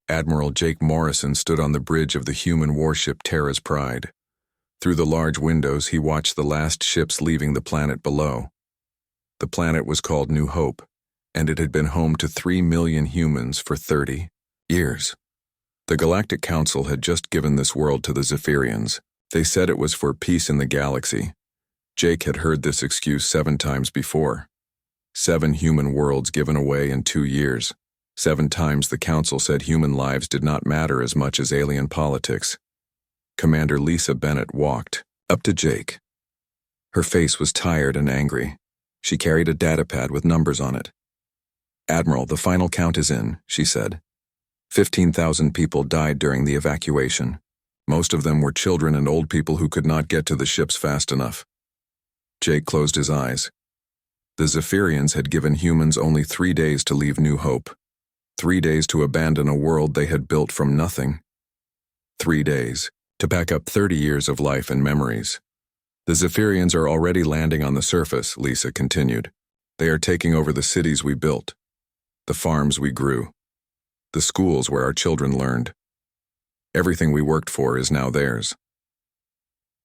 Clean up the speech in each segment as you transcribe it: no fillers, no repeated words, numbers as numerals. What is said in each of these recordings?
Admiral Jake Morrison stood on the bridge of the human warship Terra's Pride. Through the large windows, he watched the last ships leaving the planet below. The planet was called New Hope, and it had been home to 3 million humans for 30 years. The Galactic Council had just given this world to the Zephyrians. They said it was for peace in the galaxy. Jake had heard this excuse 7 times before. 7 human worlds given away in 2 years. 7 times the Council said human lives did not matter as much as alien politics. Commander Lisa Bennett walked up to Jake. Her face was tired and angry. She carried a datapad with numbers on it. "Admiral, the final count is in," she said. 15,000 people died during the evacuation. Most of them were children and old people who could not get to the ships fast enough. Jake closed his eyes. The Zephyrians had given humans only 3 days to leave New Hope. 3 days to abandon a world they had built from nothing. 3 days to pack up 30 years of life and memories. "The Zephyrians are already landing on the surface," Lisa continued. "They are taking over the cities we built, the farms we grew, the schools where our children learned. Everything we worked for is now theirs."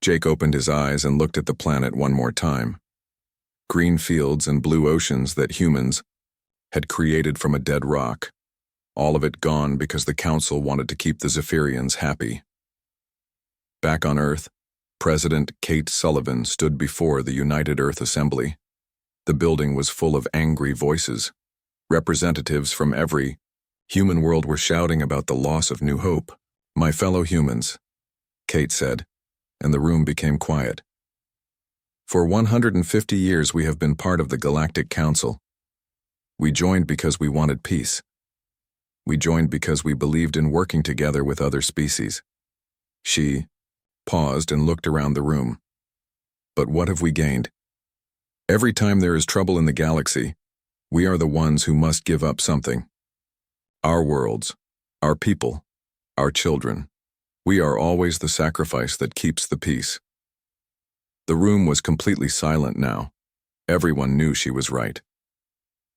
Jake opened his eyes and looked at the planet one more time. Green fields and blue oceans that humans had created from a dead rock. All of it gone because the Council wanted to keep the Zephyrians happy. Back on Earth, President Kate Sullivan stood before the United Earth Assembly. The building was full of angry voices. Representatives from every human world were shouting about the loss of New Hope. "My fellow humans," Kate said, and the room became quiet. "For 150 years we have been part of the Galactic Council. We joined because we wanted peace. We joined because we believed in working together with other species." She paused and looked around the room. "But what have we gained? Every time there is trouble in the galaxy, we are the ones who must give up something. Our worlds, our people, our children. We are always the sacrifice that keeps the peace." The room was completely silent now. Everyone knew she was right.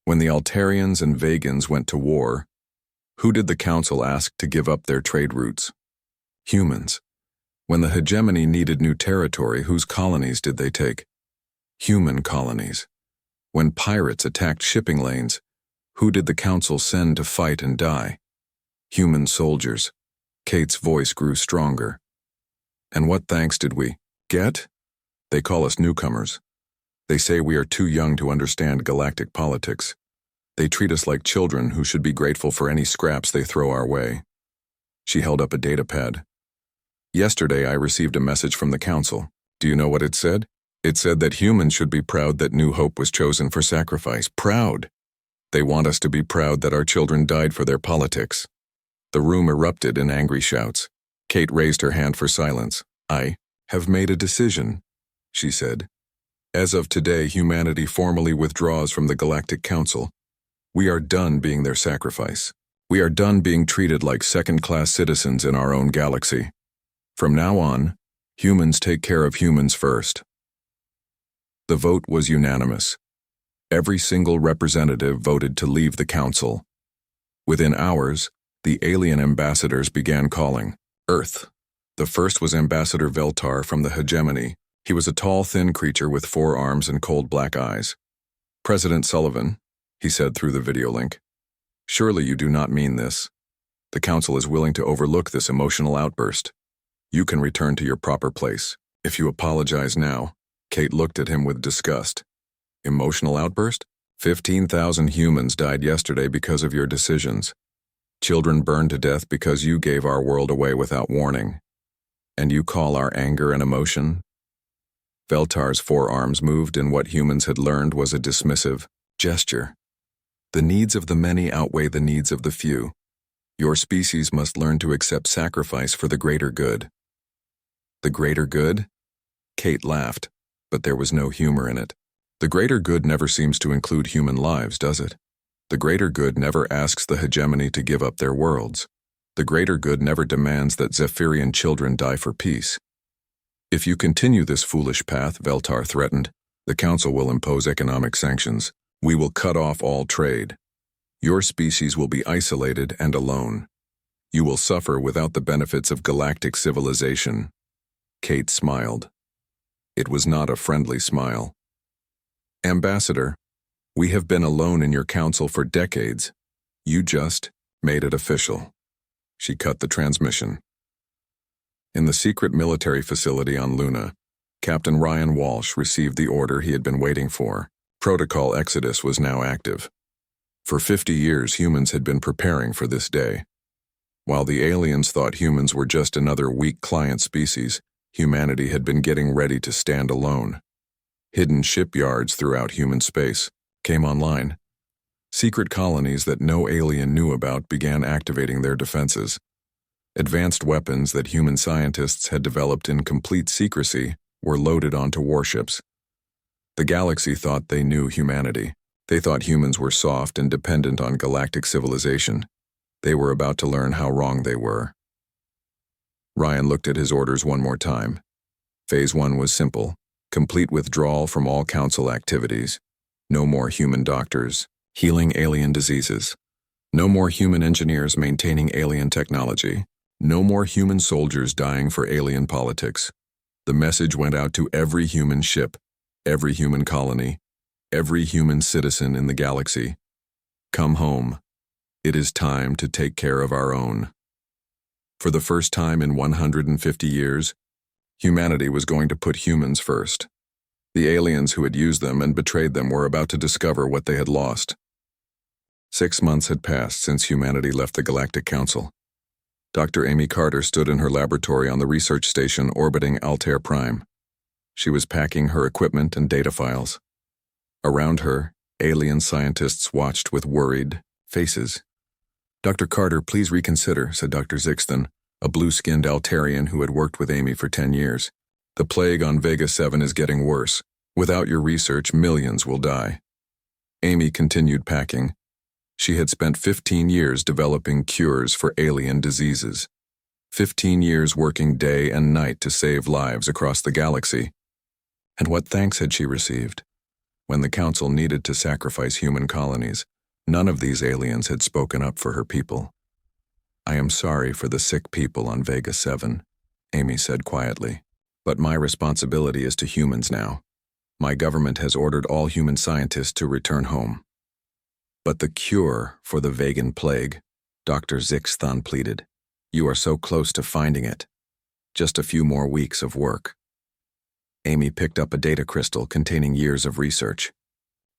When the Altarians and Vegans went to war, who did the Council ask to give up their trade routes? Humans. When the hegemony needed new territory, whose colonies did they take? Human colonies. When pirates attacked shipping lanes, who did the Council send to fight and die? Human soldiers. Kate's voice grew stronger. "And what thanks did we get? They call us newcomers. They say we are too young to understand galactic politics. They treat us like children who should be grateful for any scraps they throw our way." She held up a datapad. "Yesterday I received a message from the Council. Do you know what it said? It said that humans should be proud that New Hope was chosen for sacrifice. Proud. They want us to be proud that our children died for their politics." The room erupted in angry shouts. Kate raised her hand for silence. "I have made a decision," she said. "As of today, humanity formally withdraws from the Galactic Council. We are done being their sacrifice. We are done being treated like second-class citizens in our own galaxy. From now on, humans take care of humans first." The vote was unanimous. Every single representative voted to leave the Council. Within hours, the alien ambassadors began calling. Earth. The first was Ambassador Veltar from the hegemony. He was a tall, thin creature with 4 arms and cold black eyes. "President Sullivan," he said through the video link, "surely you do not mean this. The Council is willing to overlook this emotional outburst. You can return to your proper place. If you apologize now." Kate looked at him with disgust. "Emotional outburst? 15,000 humans died yesterday because of your decisions. Children burned to death because you gave our world away without warning. And you call our anger an emotion?" Veltar's 4 arms moved in what humans had learned was a dismissive gesture. "The needs of the many outweigh the needs of the few. Your species must learn to accept sacrifice for the greater good." "The greater good?" Kate laughed, but there was no humor in it. "The greater good never seems to include human lives, does it? The greater good never asks the hegemony to give up their worlds. The greater good never demands that Zephyrian children die for peace. If you continue this foolish path," Veltar threatened, "the Council will impose economic sanctions. We will cut off all trade. Your species will be isolated and alone. You will suffer without the benefits of galactic civilization. Kate smiled. It was not a friendly smile. Ambassador, we have been alone in your council for decades. You just made it official. She cut the transmission. In the secret military facility on Luna, Captain Ryan Walsh received the order he had been waiting for. Protocol Exodus was now active. For 50 years, humans had been preparing for this day. While the aliens thought humans were just another weak client species, humanity had been getting ready to stand alone. Hidden shipyards throughout human space came online. Secret colonies that no alien knew about began activating their defenses. Advanced weapons that human scientists had developed in complete secrecy were loaded onto warships. The galaxy thought they knew humanity. They thought humans were soft and dependent on galactic civilization. They were about to learn how wrong they were. Ryan looked at his orders one more time. Phase 1 was simple: complete withdrawal from all council activities. No more human doctors healing alien diseases. No more human engineers maintaining alien technology. No more human soldiers dying for alien politics. The message went out to every human ship, every human colony, every human citizen in the galaxy. Come home. It is time to take care of our own. For the first time in 150 years, humanity was going to put humans first. The aliens who had used them and betrayed them were about to discover what they had lost. 6 months had passed since humanity left the Galactic Council. Dr. Amy Carter stood in her laboratory on the research station orbiting Altair Prime. She was packing her equipment and data files. Around her, alien scientists watched with worried faces. "Dr. Carter, please reconsider," said Dr. Zixton, a blue-skinned Altarian who had worked with Amy for 10 years. "The plague on Vega 7 is getting worse. Without your research, millions will die." Amy continued packing. She had spent 15 years developing cures for alien diseases. 15 years working day and night to save lives across the galaxy. And what thanks had she received? When the Council needed to sacrifice human colonies, none of these aliens had spoken up for her people. "I am sorry for the sick people on Vega 7, Amy said quietly. "But my responsibility is to humans now. My government has ordered all human scientists to return home." "But the cure for the Vegan plague," Dr. Zixthon pleaded. "You are so close to finding it. Just a few more weeks of work." Amy picked up a data crystal containing years of research.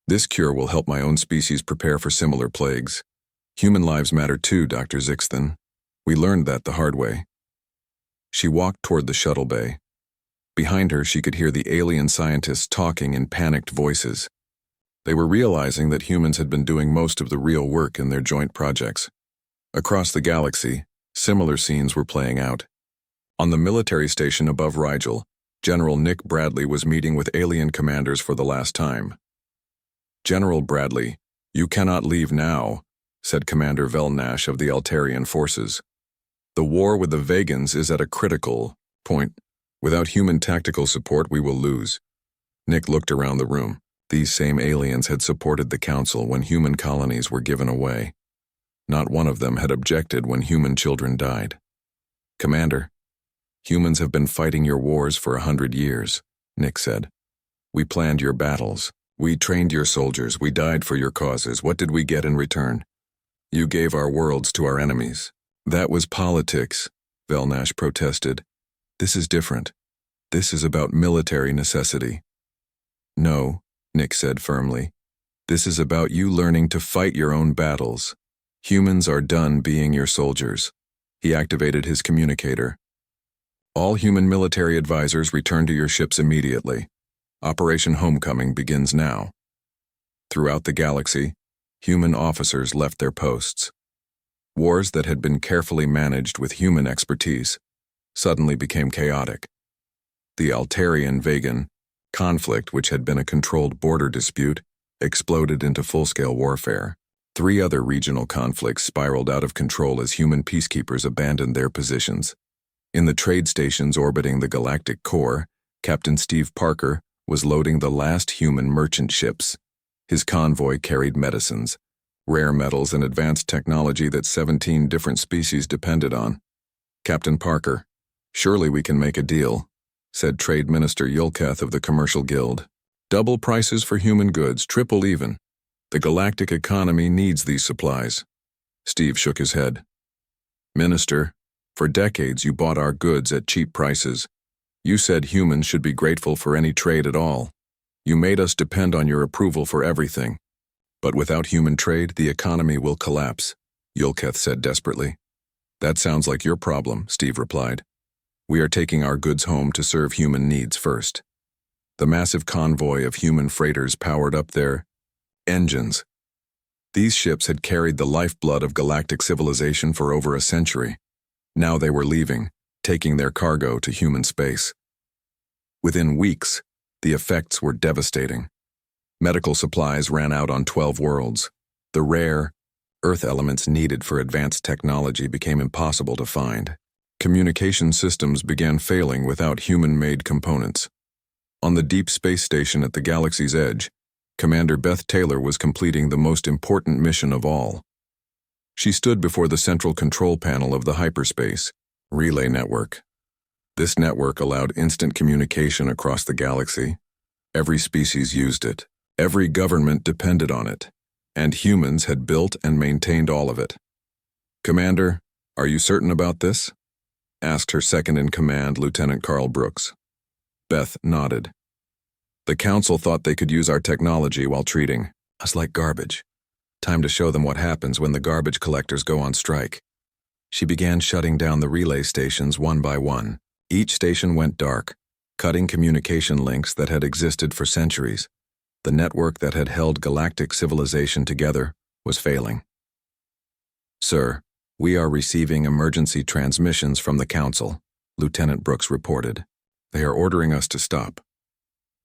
"This cure will help my own species prepare for similar plagues. Human lives matter too, Dr. Zixthon. We learned that the hard way." She walked toward the shuttle bay. Behind her, she could hear the alien scientists talking in panicked voices. They were realizing that humans had been doing most of the real work in their joint projects. Across the galaxy, similar scenes were playing out. On the military station above Rigel, General Nick Bradley was meeting with alien commanders for the last time. "General Bradley, you cannot leave now," said Commander Velnash of the Altarian forces. "The war with the Vegans is at a critical point. Without human tactical support, we will lose." Nick looked around the room. These same aliens had supported the Council when human colonies were given away. Not one of them had objected when human children died. "Commander, humans have been fighting your wars for 100 years, Nick said. "We planned your battles. We trained your soldiers. We died for your causes. What did we get in return? You gave our worlds to our enemies." "That was politics," Velnash protested. "This is different. This is about military necessity." "No," Nick said firmly. "This is about you learning to fight your own battles. Humans are done being your soldiers." He activated his communicator. "All human military advisors return to your ships immediately. Operation Homecoming begins now." Throughout the galaxy, human officers left their posts. Wars that had been carefully managed with human expertise suddenly became chaotic. The Altarian-Vegan conflict, which had been a controlled border dispute, exploded into full-scale warfare. 3 other regional conflicts spiraled out of control as human peacekeepers abandoned their positions. In the trade stations orbiting the galactic core, Captain Steve Parker was loading the last human merchant ships. His convoy carried medicines, rare metals and advanced technology that 17 different species depended on. Captain Parker, surely we can make a deal, said Trade Minister Yulketh of the Commercial Guild. Double prices for human goods, triple even. The galactic economy needs these supplies. Steve shook his head. Minister, for decades you bought our goods at cheap prices. You said humans should be grateful for any trade at all. You made us depend on your approval for everything. But without human trade, the economy will collapse, Yulketh said desperately. That sounds like your problem, Steve replied. We are taking our goods home to serve human needs first. The massive convoy of human freighters powered up their engines. These ships had carried the lifeblood of galactic civilization for over a century. Now they were leaving, taking their cargo to human space. Within weeks, the effects were devastating. Medical supplies ran out on 12 worlds. The rare, Earth elements needed for advanced technology became impossible to find. Communication systems began failing without human-made components. On the deep space station at the galaxy's edge, Commander Beth Taylor was completing the most important mission of all. She stood before the central control panel of the hyperspace relay network. This network allowed instant communication across the galaxy. Every species used it. Every government depended on it. And humans had built and maintained all of it. Commander, are you certain about this? Asked her second-in-command, Lieutenant Carl Brooks. Beth nodded. The Council thought they could use our technology while treating us like garbage. Time to show them what happens when the garbage collectors go on strike. She began shutting down the relay stations one by one. Each station went dark, cutting communication links that had existed for centuries. The network that had held galactic civilization together was failing. Sir, we are receiving emergency transmissions from the Council, Lieutenant Brooks reported. They are ordering us to stop.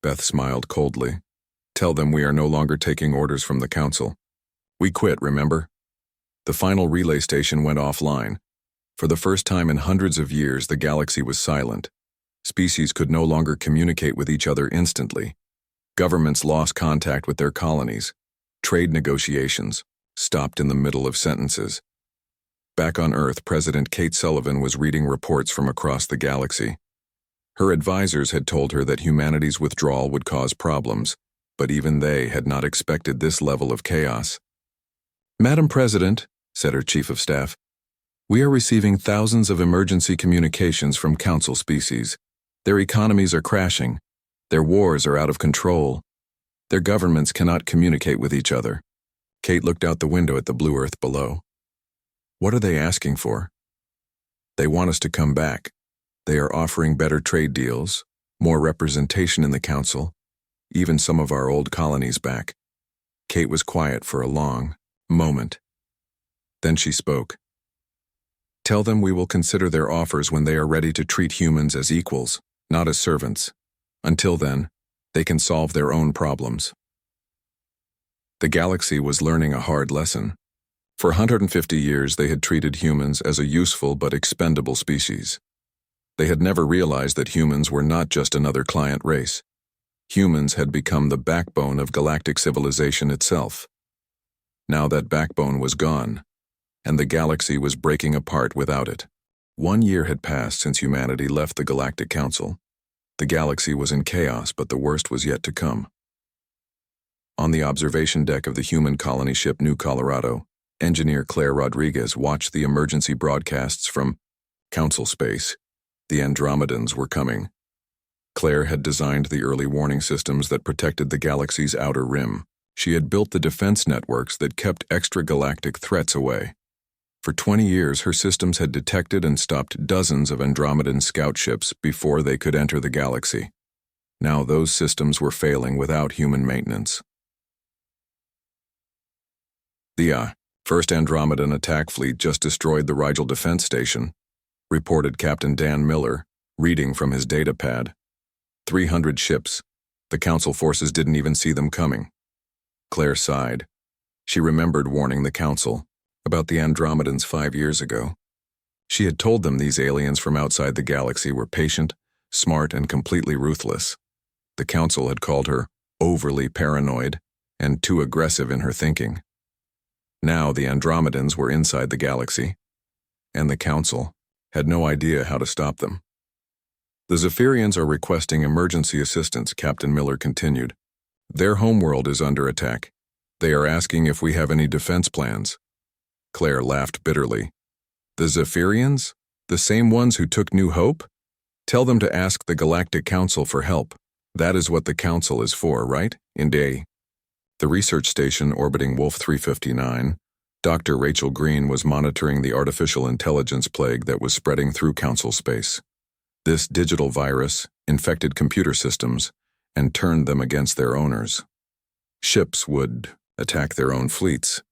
Beth smiled coldly. Tell them we are no longer taking orders from the Council. We quit, remember? The final relay station went offline. For the first time in hundreds of years, the galaxy was silent. Species could no longer communicate with each other instantly. Governments lost contact with their colonies. Trade negotiations stopped in the middle of sentences. Back on Earth, President Kate Sullivan was reading reports from across the galaxy. Her advisors had told her that humanity's withdrawal would cause problems, but even they had not expected this level of chaos. Madam President, said her chief of staff, we are receiving thousands of emergency communications from Council species. Their economies are crashing. Their wars are out of control. Their governments cannot communicate with each other. Kate looked out the window at the blue Earth below. What are they asking for? They want us to come back. They are offering better trade deals, more representation in the Council, even some of our old colonies back. Kate was quiet for a long moment. Then she spoke. Tell them we will consider their offers when they are ready to treat humans as equals, not as servants. Until then, they can solve their own problems. The galaxy was learning a hard lesson. For 150 years, they had treated humans as a useful but expendable species. They had never realized that humans were not just another client race. Humans had become the backbone of galactic civilization itself. Now that backbone was gone, and the galaxy was breaking apart without it. 1 year had passed since humanity left the Galactic Council. The galaxy was in chaos, but the worst was yet to come. On the observation deck of the human colony ship New Colorado, engineer Claire Rodriguez watched the emergency broadcasts from Council space. The Andromedans were coming. Claire had designed the early warning systems that protected the galaxy's outer rim. She had built the defense networks that kept extragalactic threats away. For 20 years, her systems had detected and stopped dozens of Andromedan scout ships before they could enter the galaxy. Now those systems were failing without human maintenance. The first Andromedan attack fleet just destroyed the Rigel defense station, reported Captain Dan Miller, reading from his data pad. 300 ships. The Council forces didn't even see them coming. Claire sighed. She remembered warning the Council about the Andromedans 5 years ago. She had told them these aliens from outside the galaxy were patient, smart, and completely ruthless. The Council had called her overly paranoid and too aggressive in her thinking. Now the Andromedans were inside the galaxy, and the Council had no idea how to stop them. The Zephyrians are requesting emergency assistance, Captain Miller continued. Their homeworld is under attack. They are asking if we have any defense plans. Claire laughed bitterly. The Zephyrians? The same ones who took New Hope? Tell them to ask the Galactic Council for help. That is what the Council is for, right? The research station orbiting Wolf 359, Dr. Rachel Green was monitoring the artificial intelligence plague that was spreading through Council space. This digital virus infected computer systems and turned them against their owners. Ships would attack their own fleets.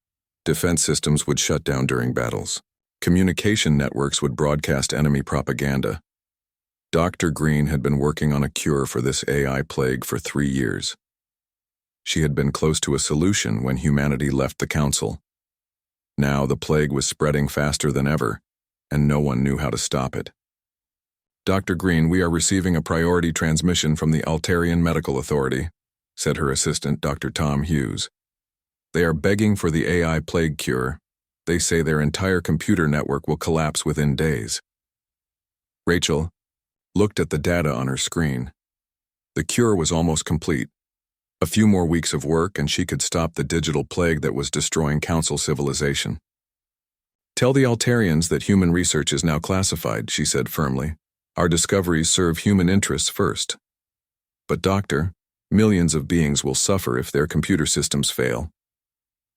Defense systems would shut down during battles. Communication networks would broadcast enemy propaganda. Dr. Green had been working on a cure for this AI plague for 3 years. She had been close to a solution when humanity left the Council. Now the plague was spreading faster than ever, and no one knew how to stop it. Dr. Green, we are receiving a priority transmission from the Altarian Medical Authority, said her assistant, Dr. Tom Hughes. They are begging for the AI plague cure. They say their entire computer network will collapse within days. Rachel looked at the data on her screen. The cure was almost complete. A few more weeks of work and she could stop the digital plague that was destroying Council civilization. Tell the Altarians that human research is now classified, she said firmly. Our discoveries serve human interests first. But Doctor, millions of beings will suffer if their computer systems fail.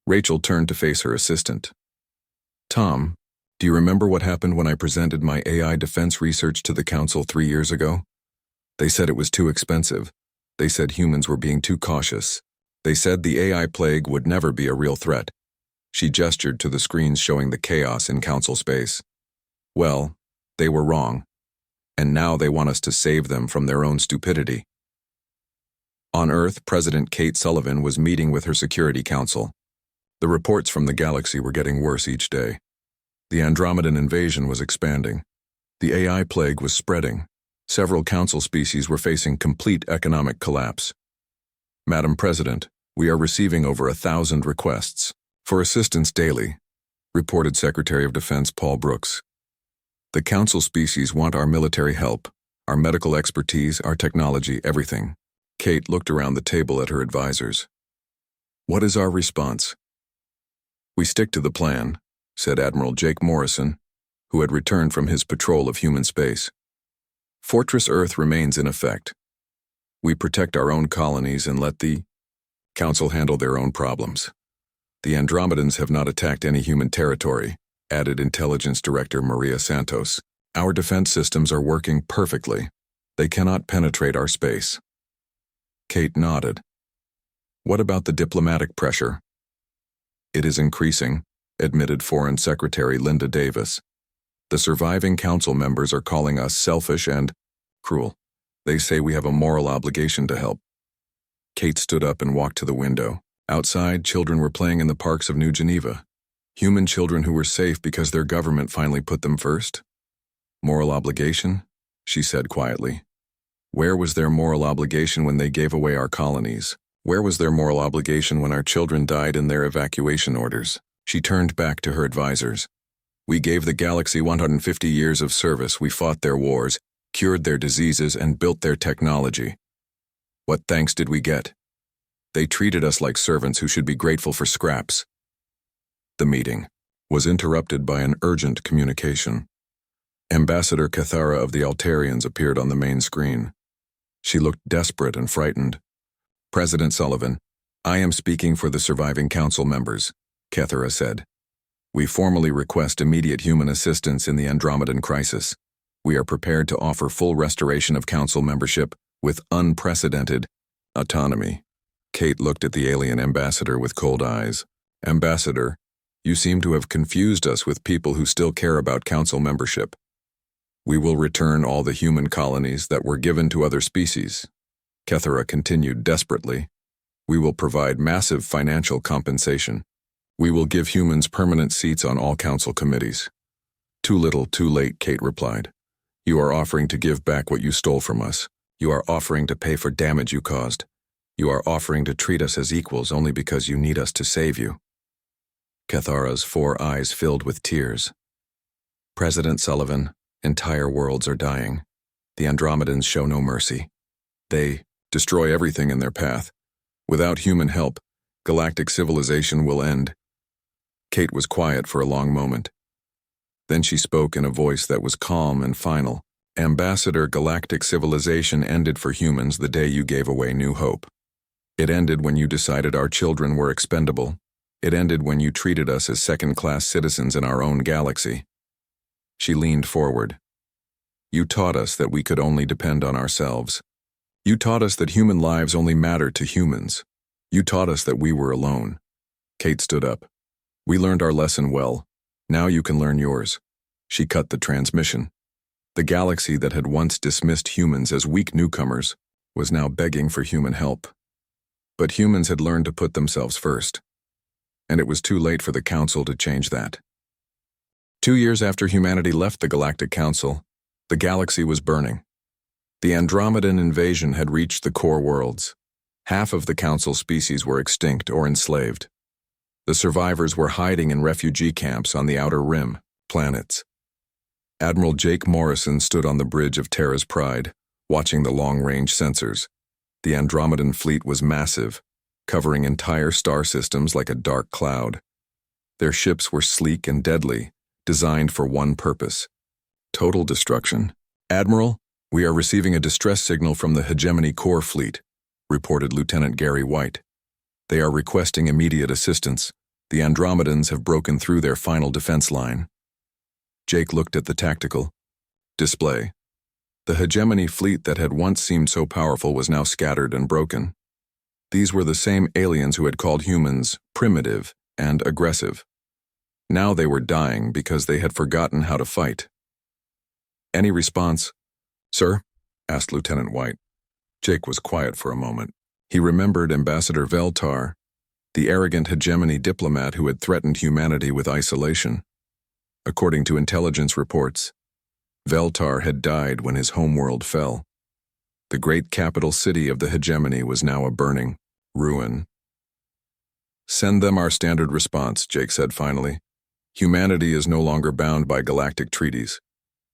Rachel turned to face her assistant. Tom, do you remember what happened when I presented my AI defense research to the Council 3 years ago? They said it was too expensive. They said humans were being too cautious. They said the AI plague would never be a real threat. She gestured to the screens showing the chaos in Council space. Well, they were wrong. And now they want us to save them from their own stupidity. On Earth, President Kate Sullivan was meeting with her Security Council. The reports from the galaxy were getting worse each day. The Andromedan invasion was expanding. The AI plague was spreading. Several Council species were facing complete economic collapse. Madam President, we are receiving over 1,000 requests for assistance daily, reported Secretary of Defense Paul Brooks. The Council species want our military help, our medical expertise, our technology, everything. Kate looked around the table at her advisors. What is our response? We stick to the plan, said Admiral Jake Morrison, who had returned from his patrol of human space. Fortress Earth remains in effect. We protect our own colonies and let the Council handle their own problems. The Andromedans have not attacked any human territory, added Intelligence Director Maria Santos. Our defense systems are working perfectly. They cannot penetrate our space. Kate nodded. What about the diplomatic pressure? It is increasing, admitted Foreign Secretary Linda Davis. The surviving Council members are calling us selfish and cruel. They say we have a moral obligation to help. Kate stood up and walked to the window. Outside, children were playing in the parks of New Geneva. Human children who were safe because their government finally put them first? Moral obligation? She said quietly. Where was their moral obligation when they gave away our colonies? Where was their moral obligation when our children died in their evacuation orders? She turned back to her advisors. We gave the galaxy 150 years of service. We fought their wars, cured their diseases, and built their technology. What thanks did we get? They treated us like servants who should be grateful for scraps. The meeting was interrupted by an urgent communication. Ambassador Cathara of the Altarians appeared on the main screen. She looked desperate and frightened. President Sullivan, I am speaking for the surviving Council members, Cathara said. We formally request immediate human assistance in the Andromedan crisis. We are prepared to offer full restoration of Council membership with unprecedented autonomy. Kate looked at the alien ambassador with cold eyes. Ambassador, you seem to have confused us with people who still care about Council membership. We will return all the human colonies that were given to other species. Cathara continued desperately. We will provide massive financial compensation. We will give humans permanent seats on all Council committees. Too little, too late, Kate replied. You are offering to give back what you stole from us. You are offering to pay for damage you caused. You are offering to treat us as equals only because you need us to save you. Cathara's 4 eyes filled with tears. President Sullivan, entire worlds are dying. The Andromedans show no mercy. They destroy everything in their path. Without human help, galactic civilization will end. Kate was quiet for a long moment. Then she spoke in a voice that was calm and final. Ambassador, galactic civilization ended for humans the day you gave away New Hope. It ended when you decided our children were expendable. It ended when you treated us as second-class citizens in our own galaxy. She leaned forward. You taught us that we could only depend on ourselves. You taught us that human lives only matter to humans. You taught us that we were alone. Kate stood up. We learned our lesson well. Now you can learn yours. She cut the transmission. The galaxy that had once dismissed humans as weak newcomers was now begging for human help. But humans had learned to put themselves first. And it was too late for the Council to change that. 2 years after humanity left the Galactic Council, the galaxy was burning. The Andromedan invasion had reached the core worlds. Half of the Council species were extinct or enslaved. The survivors were hiding in refugee camps on the outer rim, planets. Admiral Jake Morrison stood on the bridge of Terra's Pride, watching the long-range sensors. The Andromedan fleet was massive, covering entire star systems like a dark cloud. Their ships were sleek and deadly, designed for one purpose: total destruction. Admiral, we are receiving a distress signal from the Hegemony Core Fleet, reported Lieutenant Gary White. They are requesting immediate assistance. The Andromedans have broken through their final defense line. Jake looked at the tactical display. The Hegemony fleet that had once seemed so powerful was now scattered and broken. These were the same aliens who had called humans primitive and aggressive. Now they were dying because they had forgotten how to fight. Any response? Sir? Asked Lieutenant White. Jake was quiet for a moment. He remembered Ambassador Veltar, the arrogant hegemony diplomat who had threatened humanity with isolation. According to intelligence reports, Veltar had died when his homeworld fell. The great capital city of the hegemony was now a burning ruin. Send them our standard response, Jake said finally. Humanity is no longer bound by galactic treaties.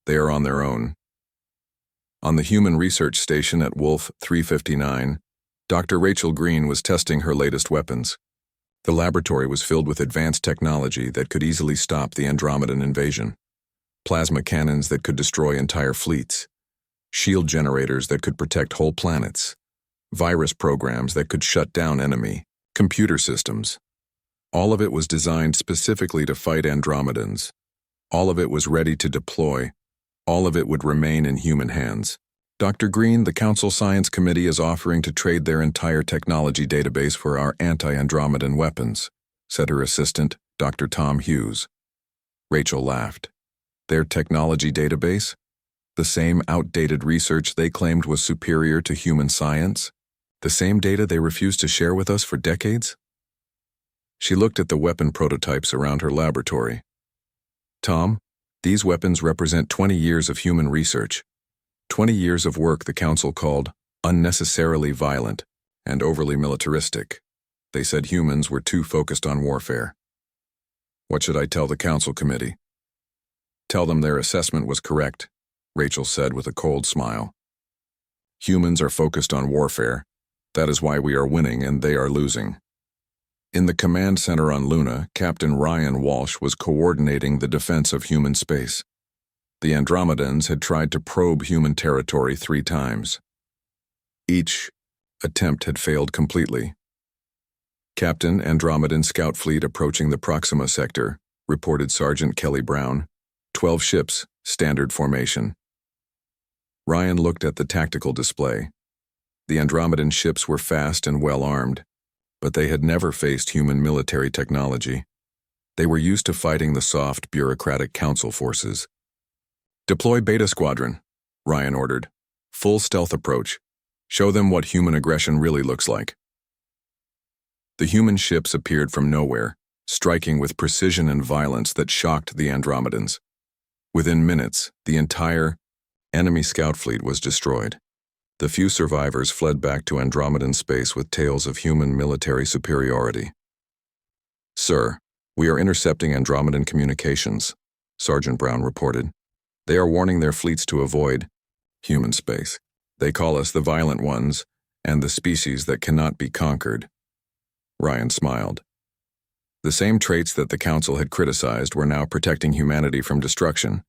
They are on their own. On the Human Research Station at Wolf 359, Dr. Rachel Green was testing her latest weapons. The laboratory was filled with advanced technology that could easily stop the Andromedan invasion. Plasma cannons that could destroy entire fleets. Shield generators that could protect whole planets. Virus programs that could shut down enemy computer systems. All of it was designed specifically to fight Andromedans. All of it was ready to deploy. All of it would remain in human hands. Dr. Green, the Council Science Committee is offering to trade their entire technology database for our anti-Andromedan weapons, said her assistant, Dr. Tom Hughes. Rachel laughed. Their technology database? The same outdated research they claimed was superior to human science? The same data they refused to share with us for decades? She looked at the weapon prototypes around her laboratory. Tom, these weapons represent 20 years of human research. 20 years of work the Council called unnecessarily violent and overly militaristic. They said humans were too focused on warfare. What should I tell the Council Committee? Tell them their assessment was correct, Rachel said with a cold smile. Humans are focused on warfare. That is why we are winning and they are losing. In the command center on Luna, Captain Ryan Walsh was coordinating the defense of human space. The Andromedans had tried to probe human territory 3 times. Each attempt had failed completely. Captain, Andromedan Scout Fleet approaching the Proxima sector, reported Sergeant Kelly Brown. 12 ships, standard formation. Ryan looked at the tactical display. The Andromedan ships were fast and well armed, but they had never faced human military technology. They were used to fighting the soft, bureaucratic Council forces. Deploy Beta Squadron, Ryan ordered. Full stealth approach. Show them what human aggression really looks like. The human ships appeared from nowhere, striking with precision and violence that shocked the Andromedans. Within minutes, the entire enemy scout fleet was destroyed. The few survivors fled back to Andromedan space with tales of human military superiority. Sir, "We are intercepting Andromedan communications," Sergeant Brown reported. "They are warning their fleets to avoid human space. They call us the violent ones and the species that cannot be conquered." Ryan smiled. The same traits that the Council had criticized were now protecting humanity from destruction.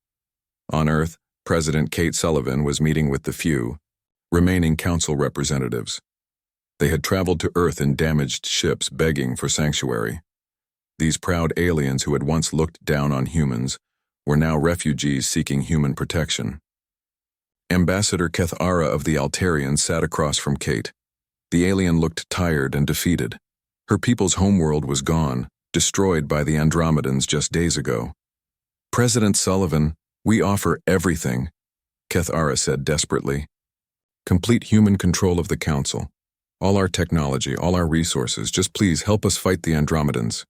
On Earth, President Kate Sullivan was meeting with the few remaining Council representatives. They had traveled to Earth in damaged ships begging for sanctuary. These proud aliens who had once looked down on humans were now refugees seeking human protection. Ambassador Kethara of the Altarians sat across from Kate. The alien looked tired and defeated. Her people's homeworld was gone, destroyed by the Andromedans just days ago. "President Sullivan, we offer everything," Kethara said desperately. "Complete human control of the Council. All our technology, all our resources, just please help us fight the Andromedans."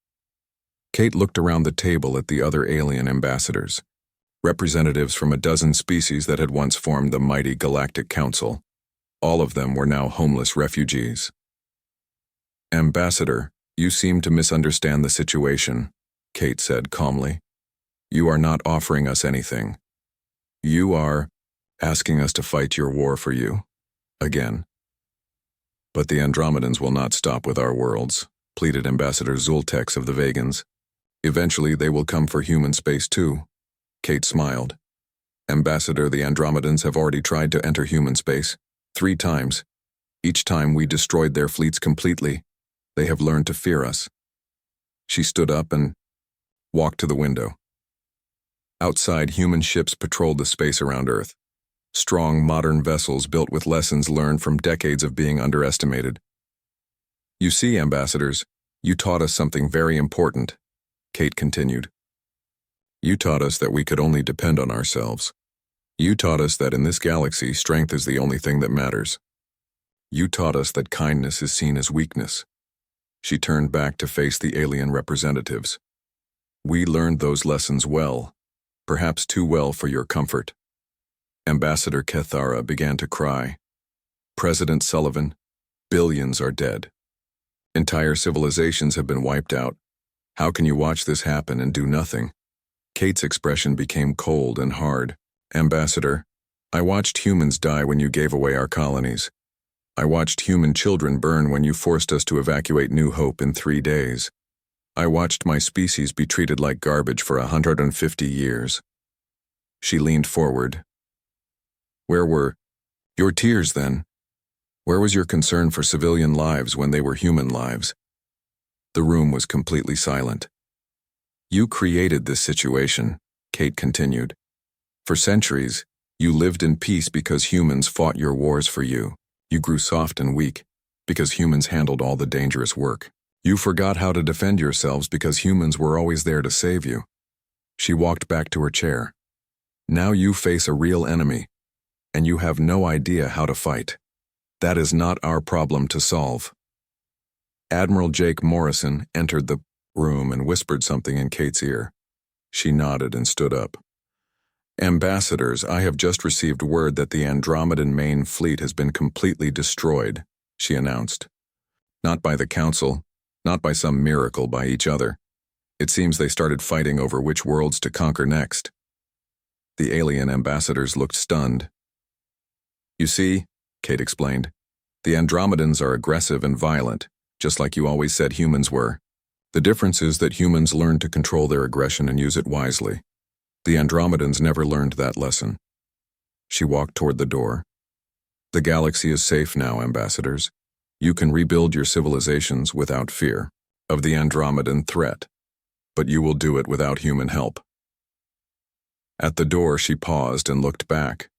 Kate looked around the table at the other alien ambassadors, representatives from a dozen species that had once formed the mighty Galactic Council. All of them were now homeless refugees. "Ambassador, you seem to misunderstand the situation," Kate said calmly. "You are not offering us anything. You are asking us to fight your war for you, again." "But the Andromedans will not stop with our worlds," pleaded Ambassador Zultex of the Vegans. "Eventually they will come for human space too." Kate smiled. "Ambassador, the Andromedans have already tried to enter human space 3 times. Each time we destroyed their fleets completely. They have learned to fear us." She stood up and walked to the window. Outside, human ships patrolled the space around Earth. Strong, modern vessels built with lessons learned from decades of being underestimated. "You see, ambassadors, you taught us something very important," Kate continued. "You taught us that we could only depend on ourselves. You taught us that in this galaxy, strength is the only thing that matters. You taught us that kindness is seen as weakness." She turned back to face the alien representatives. "We learned those lessons well, perhaps too well for your comfort." Ambassador Kethara began to cry. "President Sullivan, billions are dead. Entire civilizations have been wiped out. How can you watch this happen and do nothing?" Kate's expression became cold and hard. "Ambassador, I watched humans die when you gave away our colonies. I watched human children burn when you forced us to evacuate New Hope in 3 days. I watched my species be treated like garbage for 150 years. She leaned forward. "Where were your tears then? Where was your concern for civilian lives when they were human lives?" The room was completely silent. "You created this situation," Kate continued. "For centuries, you lived in peace because humans fought your wars for you. You grew soft and weak because humans handled all the dangerous work. You forgot how to defend yourselves because humans were always there to save you." She walked back to her chair. "Now you face a real enemy, and you have no idea how to fight. That is not our problem to solve." Admiral Jake Morrison entered the room and whispered something in Kate's ear. She nodded and stood up. "Ambassadors, I have just received word that the Andromedan main fleet has been completely destroyed," she announced. "Not by the Council, not by some miracle, by each other. It seems they started fighting over which worlds to conquer next." The alien ambassadors looked stunned. "You see," Kate explained, "the Andromedans are aggressive and violent, just like you always said humans were. The difference is that humans learn to control their aggression and use it wisely. The Andromedans never learned that lesson." She walked toward the door. "The galaxy is safe now, ambassadors. You can rebuild your civilizations without fear of the Andromedan threat, but you will do it without human help." At the door, she paused and looked back.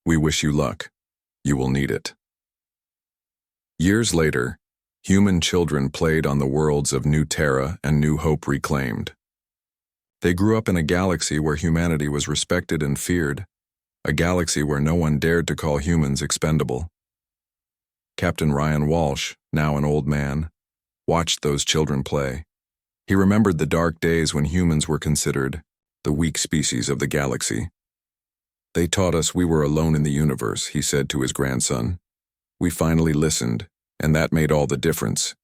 "We wish you luck. You will need it." Years later, human children played on the worlds of New Terra and New Hope Reclaimed. They grew up in a galaxy where humanity was respected and feared, a galaxy where no one dared to call humans expendable. Captain Ryan Walsh, now an old man, watched those children play. He remembered the dark days when humans were considered the weak species of the galaxy. "They taught us we were alone in the universe," he said to his grandson. "We finally listened, and that made all the difference